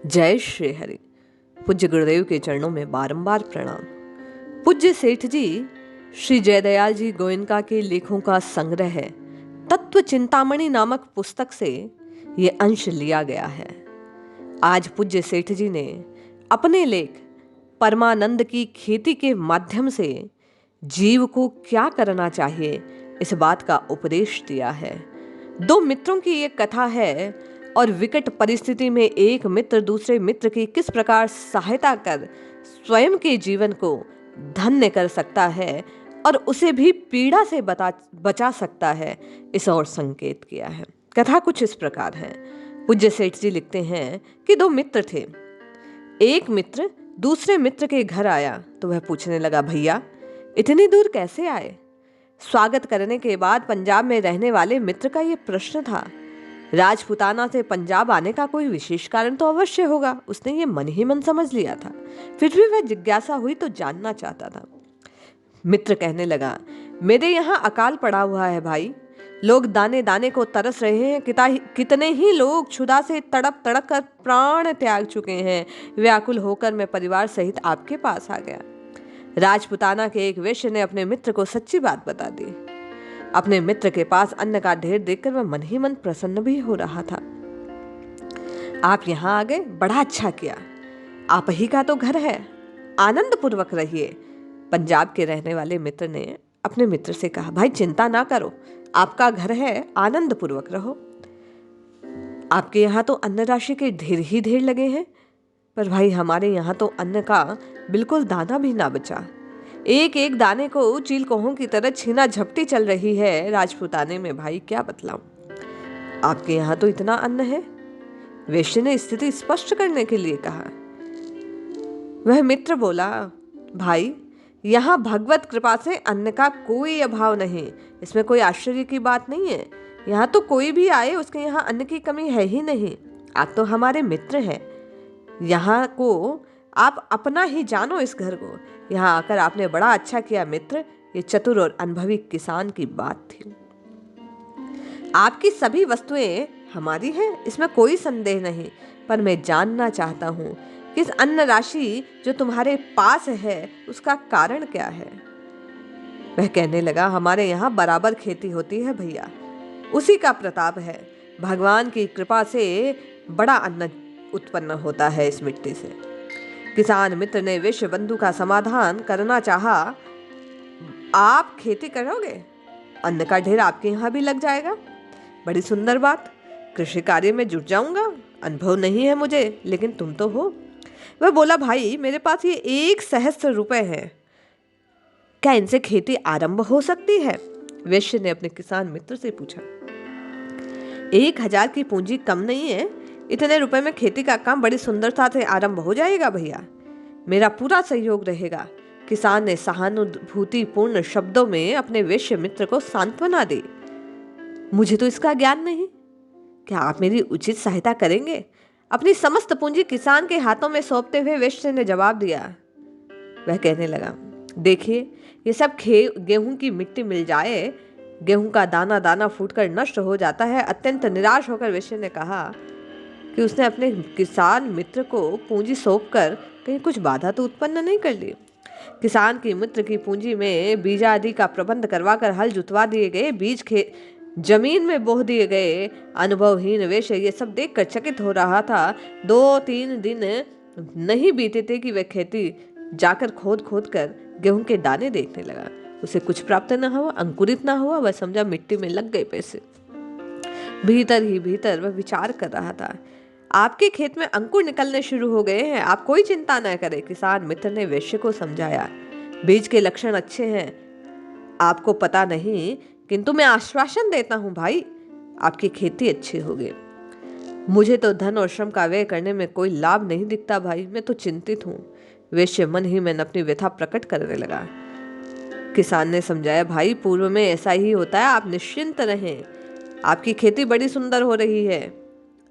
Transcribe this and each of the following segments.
जय श्री हरि। पूज्य गुरुदेव के चरणों में बारंबार प्रणाम। पूज्य सेठ जी श्री जयदयाल जी गोयनका के लेखों का संग्रह है तत्व चिंतामणि नामक पुस्तक से ये अंश लिया गया है। आज पूज्य सेठ जी ने अपने लेख परमानंद की खेती के माध्यम से जीव को क्या करना चाहिए इस बात का उपदेश दिया है। दो मित्रों की ये कथा है और विकट परिस्थिति में एक मित्र दूसरे मित्र की किस प्रकार सहायता कर स्वयं के जीवन को धन्य कर सकता है और उसे भी पीड़ा से बचा सकता है, इस और संकेत किया है। कथा कुछ इस प्रकार है। पूज्य सेठ जी लिखते हैं कि दो मित्र थे। एक मित्र दूसरे मित्र के घर आया तो वह पूछने लगा, भैया इतनी दूर कैसे आए? स्वागत करने के बाद पंजाब में रहने वाले मित्र का यह प्रश्न था। राजपुताना से पंजाब आने का कोई विशेष कारण तो अवश्य होगा, उसने ये मन ही मन समझ लिया था। फिर भी वह जिज्ञासा हुई तो जानना चाहता था। मित्र कहने लगा, मेरे यहाँ अकाल पड़ा हुआ है भाई। लोग दाने दाने को तरस रहे हैं। कितने ही लोग क्षुधा से तड़प तड़प कर प्राण त्याग चुके हैं। व्याकुल होकर मैं परिवार सहित आपके पास आ गया। राजपुताना के एक वेश्य ने अपने मित्र को सच्ची बात बता दी। अपने मित्र के पास अन्न का ढेर देखकर वह मन ही मन प्रसन्न भी हो रहा था। आप यहाँ आ गए, बड़ा अच्छा किया। आप ही का तो घर है, आनंद पूर्वक रहिए। पंजाब के रहने वाले मित्र ने अपने मित्र से कहा, भाई चिंता ना करो, आपका घर है, आनंद पूर्वक रहो। आपके यहाँ तो अन्न राशि के ढेर ही ढेर लगे हैं, पर भाई हमारे यहाँ तो अन्न का बिल्कुल दाना भी ना बचा। एक एक दाने को चील कोहों की तरह छीना झपटी चल रही है राजपुताने में। भाई क्या बतलाऊं, आपके यहाँ तो इतना अन्न है। वेश्य ने स्थिति स्पष्ट करने के लिए कहा। वह मित्र बोला, भाई यहाँ भगवत कृपा से अन्न का कोई अभाव नहीं, इसमें कोई आश्चर्य की बात नहीं है। यहाँ तो कोई भी आए उसके यहाँ अन्न की कमी है ही नहीं। आप तो हमारे मित्र हैं, यहाँ को आप अपना ही जानो। इस घर को यहाँ आकर आपने बड़ा अच्छा किया मित्र। ये चतुर और अनुभवी किसान की बात थी। आपकी सभी वस्तुएं हमारी हैं, इसमें कोई संदेह नहीं, पर मैं जानना चाहता हूँ कि इस अन्न राशि जो तुम्हारे पास है उसका कारण क्या है? वह कहने लगा, हमारे यहाँ बराबर खेती होती है भैया, उसी का प्रताप है। भगवान की कृपा से बड़ा अन्न उत्पन्न होता है इस मिट्टी से। किसान मित्र ने विश्व बंधु का समाधान करना चाहा। आप खेती करोगे, अन्न का ढेर आपके यहाँ भी लग जाएगा, बड़ी सुंदर बात। कृषि कार्य में जुट जाऊंगा। अनुभव नहीं है मुझे, लेकिन तुम तो हो। वह बोला, भाई मेरे पास ये 1,000,000 रुपए हैं, क्या इनसे खेती आरंभ हो सकती है? वैश्य ने अपने किसान मित्र से पूछा। 1,000 की पूंजी कम नहीं है, इतने रुपए में खेती का काम बड़ी सुंदरता से आरंभ हो जाएगा भैया, मेरा पूरा सहयोग रहेगा। किसान ने सहानुभूतिपूर्ण शब्दों में अपने वेश्य मित्र को सांत्वना दी। मुझे तो इसका ज्ञान नहीं, क्या आप मेरी उचित सहायता करेंगे? अपनी समस्त पूंजी किसान के हाथों में सौंपते हुए वेश्य ने जवाब दिया। वह कहने लगा, देखिए ये सब गेहूं की मिट्टी मिल जाए, गेहूं का दाना दाना फूटकर नष्ट हो जाता है। अत्यंत निराश होकर वेश्य ने कहा कि उसने अपने किसान मित्र को पूंजी सौंपकर कहीं कुछ बाधा तो उत्पन्न नहीं कर ली। किसान की मित्र की पूंजी में बीज आदि का प्रबंध करवाकर हल जुतवा दिए गए, बीज जमीन में बो दिए गए। अनुभवहीन वेश्य ये सब देखकर चकित हो रहा था। 2-3 दिन नहीं बीते थे कि वह खेती जाकर खोद खोद कर गेहूं के दाने देखने लगा। उसे कुछ प्राप्त न हुआ, अंकुरित न हुआ। वह समझा मिट्टी में लग गए पैसे। भीतर ही भीतर वह विचार कर रहा था, आपके खेत में अंकुर निकलने शुरू हो गए हैं, आप कोई चिंता न करें। किसान मित्र ने वैश्य को समझाया, बीज के लक्षण अच्छे हैं, आपको पता नहीं, किंतु मैं आश्वासन देता हूं भाई, आपकी खेती अच्छी होगी। मुझे तो धन और श्रम का व्यय करने में कोई लाभ नहीं दिखता भाई, मैं तो चिंतित हूं। वैश्य मन ही मन अपनी व्यथा प्रकट करने लगा। किसान ने समझाया, भाई पूर्व में ऐसा ही होता है, आप निश्चिंत रहें, आपकी खेती बड़ी सुंदर हो रही है,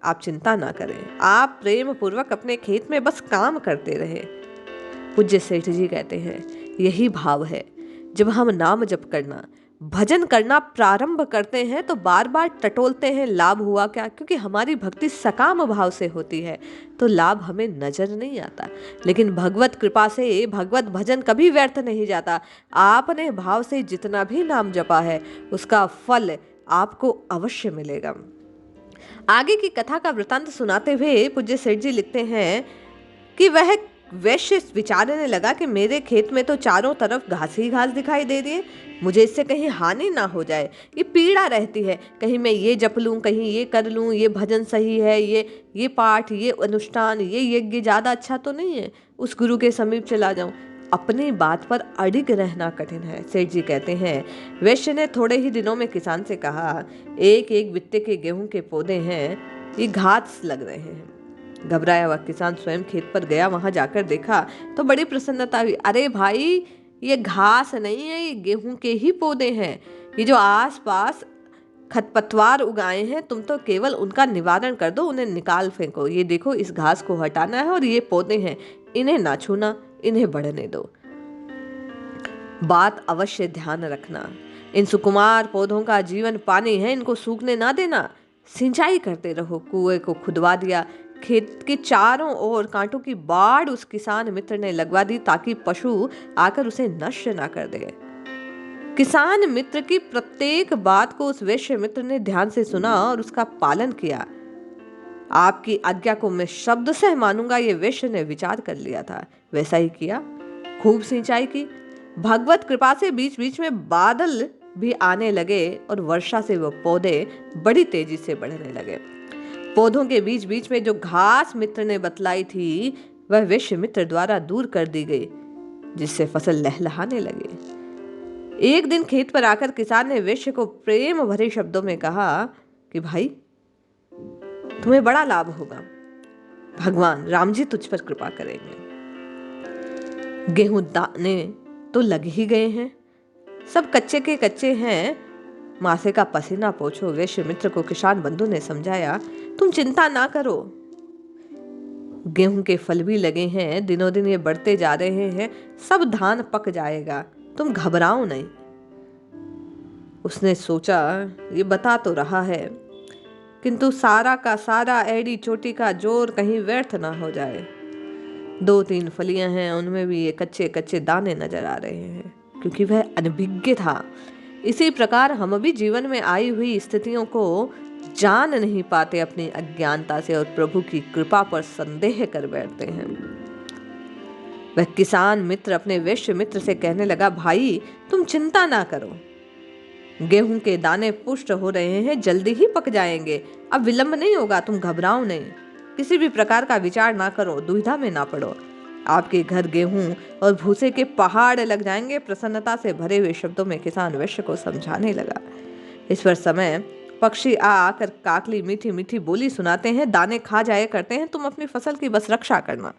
आप चिंता ना करें, आप प्रेम पूर्वक अपने खेत में बस काम करते रहें। पूज्य सेठ जी कहते हैं, यही भाव है जब हम नाम जप करना, भजन करना प्रारंभ करते हैं तो बार बार टटोलते हैं लाभ हुआ क्या, क्योंकि हमारी भक्ति सकाम भाव से होती है तो लाभ हमें नजर नहीं आता। लेकिन भगवत कृपा से भगवत भजन कभी व्यर्थ नहीं जाता। आपने भाव से जितना भी नाम जपा है उसका फल आपको अवश्य मिलेगा। आगे की कथा का वृतांत सुनाते हुए पूज्य सेठ जी लिखते हैं कि वह वैश्य विचारने लगा कि मेरे खेत में तो चारों तरफ घास ही घास दिखाई दे रही है, मुझे इससे कहीं हानि ना हो जाए, ये पीड़ा रहती है, कहीं मैं ये जप लूं, कहीं ये कर लूं, ये भजन सही है, ये पाठ, ये अनुष्ठान, ये यज्ञ ज़्यादा अच्छा तो नहीं है, उस गुरु के समीप चला जाऊं। अपनी बात पर अड़िग रहना कठिन है। सेठ जी कहते हैं वैश्य ने थोड़े ही दिनों में किसान से कहा, एक एक बित्ते के गेहूं के पौधे हैं, ये घास लग रहे हैं। घबराया हुआ किसान स्वयं खेत पर गया, वहां जाकर देखा तो बड़ी प्रसन्नता हुई। अरे भाई, ये घास नहीं है, ये गेहूं के ही पौधे हैं। ये जो आसपास खरपतवार उगाए हैं तुम तो केवल उनका निवारण कर दो, उन्हें निकाल फेंको। ये देखो, इस घास को हटाना है और ये पौधे हैं, इन्हें ना छूना, इन्हें बढ़ने दो। बात अवश्य ध्यान रखना, इन सुकुमार पौधों का जीवन पानी है, इनको सूखने ना देना। सिंचाई करते रहो। कुएं को खुदवा दिया। खेत के चारों ओर कांटों की बाढ़ उस किसान मित्र ने लगवा दी ताकि पशु आकर उसे नष्ट ना कर दे। किसान मित्र की प्रत्येक बात को उस वैश्य मित्र ने ध्यान से सुना और उसका पालन किया। आपकी आज्ञा को मैं शब्द से मानूंगा, ये वैश्य ने विचार कर लिया था। वैसा ही किया। खूब सिंचाई की। भगवत कृपा से बीच बीच में बादल भी आने लगे और वर्षा से वो पौधे बड़ी तेजी से बढ़ने लगे। पौधों के बीच बीच में जो घास मित्र ने बतलाई थी वह वैश्य मित्र द्वारा दूर कर दी गई, जिससे फसल लहलहाने लगी। एक दिन खेत पर आकर किसान ने वैश्य को प्रेम भरे शब्दों में कहा कि भाई, तुम्हें बड़ा लाभ होगा, भगवान राम जी तुझ पर कृपा करेंगे। गेहूं दाने तो लग ही गए हैं, सब कच्चे के कच्चे हैं, माथे का पसीना पोंछो। वैश्य मित्र को किसान बंधु ने समझाया, तुम चिंता ना करो, गेहूं के फल भी लगे हैं, दिनों दिन ये बढ़ते जा रहे हैं, सब धान पक जाएगा, तुम घबराओ नहीं। उसने सोचा, ये बता तो रहा है, किंतु सारा का सारा एड़ी चोटी का जोर कहीं व्यर्थ ना हो जाए। 2-3 फलियां हैं, उनमें भी ये कच्चे कच्चे दाने नजर आ रहे हैं, क्योंकि वह अनभिज्ञ था। इसी प्रकार हम भी जीवन में आई हुई स्थितियों को जान नहीं पाते अपनी अज्ञानता से और प्रभु की कृपा पर संदेह कर बैठते हैं। वह किसान मित्र अपने वैश्य मित्र से कहने लगा, भाई तुम चिंता ना करो, गेहूं के दाने पुष्ट हो रहे हैं, जल्दी ही पक जाएंगे, अब विलंब नहीं होगा, तुम घबराओ नहीं, किसी भी प्रकार का विचार ना करो, दुविधा में ना पड़ो, आपके घर गेहूं और भूसे के पहाड़ लग जाएंगे। प्रसन्नता से भरे हुए शब्दों में किसान वैश्य को समझाने लगा। इस पर समय पक्षी आकर काकली मीठी मीठी बोली सुनाते हैं, दाने खा जाया करते हैं, तुम अपनी फसल की बस रक्षा करना,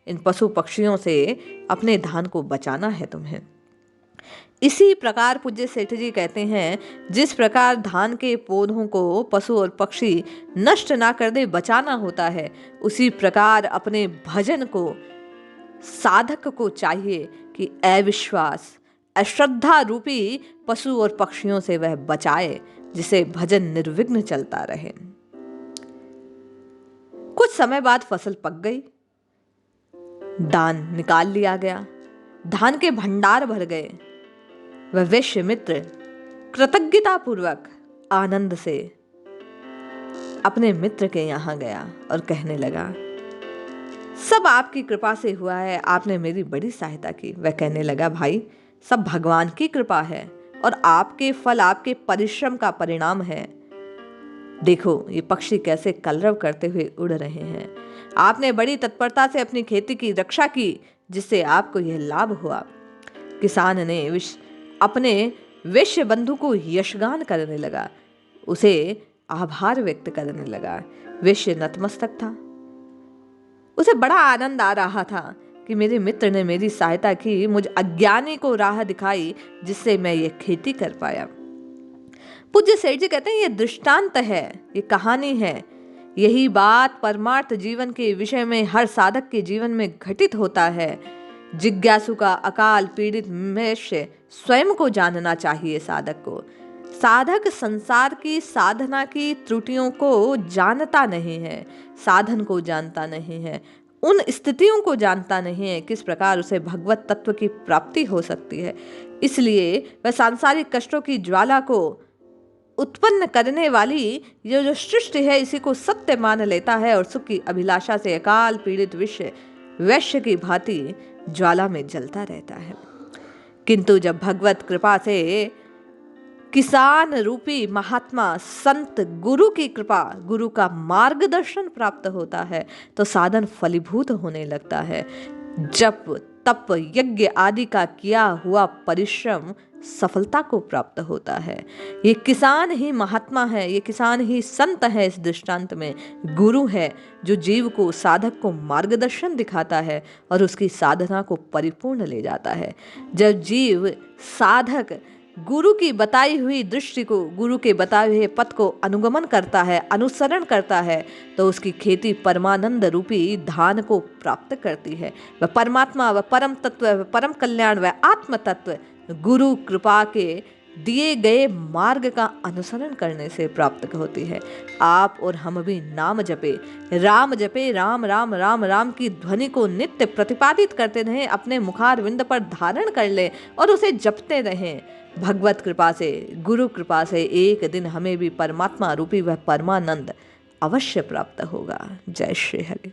इन पशु पक्षियों से अपने धान को बचाना है तुम्हें। इसी प्रकार पूज्य सेठ जी कहते हैं, जिस प्रकार धान के पौधों को पशु और पक्षी नष्ट ना कर दे बचाना होता है, उसी प्रकार अपने भजन को साधक को चाहिए कि अविश्वास, अश्रद्धा रूपी पशु और पक्षियों से वह बचाए, जिसे भजन निर्विघ्न चलता रहे। कुछ समय बाद फसल पक गई, दान निकाल लिया गया, धान के भंडार भर गए। वह वैश्य मित्र कृतज्ञता पूर्वक आनंद से अपने मित्र के यहां गया और कहने लगा, सब आपकी कृपा से हुआ है, आपने मेरी बड़ी सहायता की। वह कहने लगा, भाई सब भगवान की कृपा है और आपके फल आपके परिश्रम का परिणाम है। देखो ये पक्षी कैसे कलरव करते हुए उड़ रहे हैं, आपने बड़ी तत्परता से अपनी खेती की रक्षा की, जिससे आपको यह लाभ हुआ। किसान ने अपने वैश्य बंधु को यशगान करने लगा, उसे आभार व्यक्त करने लगा। वैश्य नतमस्तक था, उसे बड़ा आनंद आ रहा था कि मेरे मित्र ने मेरी सहायता की, मुझ अज्ञानी को राह दिखाई, जिससे मैं ये खेती कर पाया। पूज्य सेठ जी कहते हैं, ये दृष्टांत है, ये कहानी है, यही बात परमार्थ जीवन के विषय में हर साधक के जीवन में घटित होता है। जिज्ञासु का अकाल पीड़ित मनुष्य स्वयं को जानना चाहिए। साधक को, साधक संसार की साधना की त्रुटियों को जानता नहीं है, साधन को जानता नहीं है, उन स्थितियों को जानता नहीं है किस प्रकार उसे भगवत तत्व की प्राप्ति हो सकती है। इसलिए वह सांसारिक कष्टों की ज्वाला को उत्पन्न करने वाली ये जो सृष्टि है इसी को सत्य मान लेता है और सुख की अभिलाषा से अकाल पीड़ित विश्व वैश्य की भांति ज्वाला में जलता रहता है। किंतु जब भगवत कृपा से किसान रूपी महात्मा संत गुरु की कृपा, गुरु का मार्गदर्शन प्राप्त होता है तो साधन फलीभूत होने लगता है। जप तप यज्ञ आदि का किया हुआ परिश्रम सफलता को प्राप्त होता है। ये किसान ही महात्मा है, ये किसान ही संत है। इस दृष्टांत में गुरु है जो जीव को, साधक को मार्गदर्शन दिखाता है और उसकी साधना को परिपूर्ण ले जाता है। जब जीव साधक गुरु की बताई हुई दृष्टि को, गुरु के बताए हुए पथ को अनुगमन करता है, अनुसरण करता है तो उसकी खेती परमानंद रूपी धान को प्राप्त करती है। वह परमात्मा, वह परम तत्व, वह परम कल्याण, वह आत्म तत्व गुरु कृपा के दिए गए मार्ग का अनुसरण करने से प्राप्त होती है। आप और हम भी नाम जपे, राम राम राम राम की ध्वनि को नित्य प्रतिपादित करते रहें, अपने मुखारविंद पर धारण कर लें और उसे जपते रहें। भगवत कृपा से, गुरु कृपा से एक दिन हमें भी परमात्मा रूपी वह परमानंद अवश्य प्राप्त होगा। जय श्री हरि।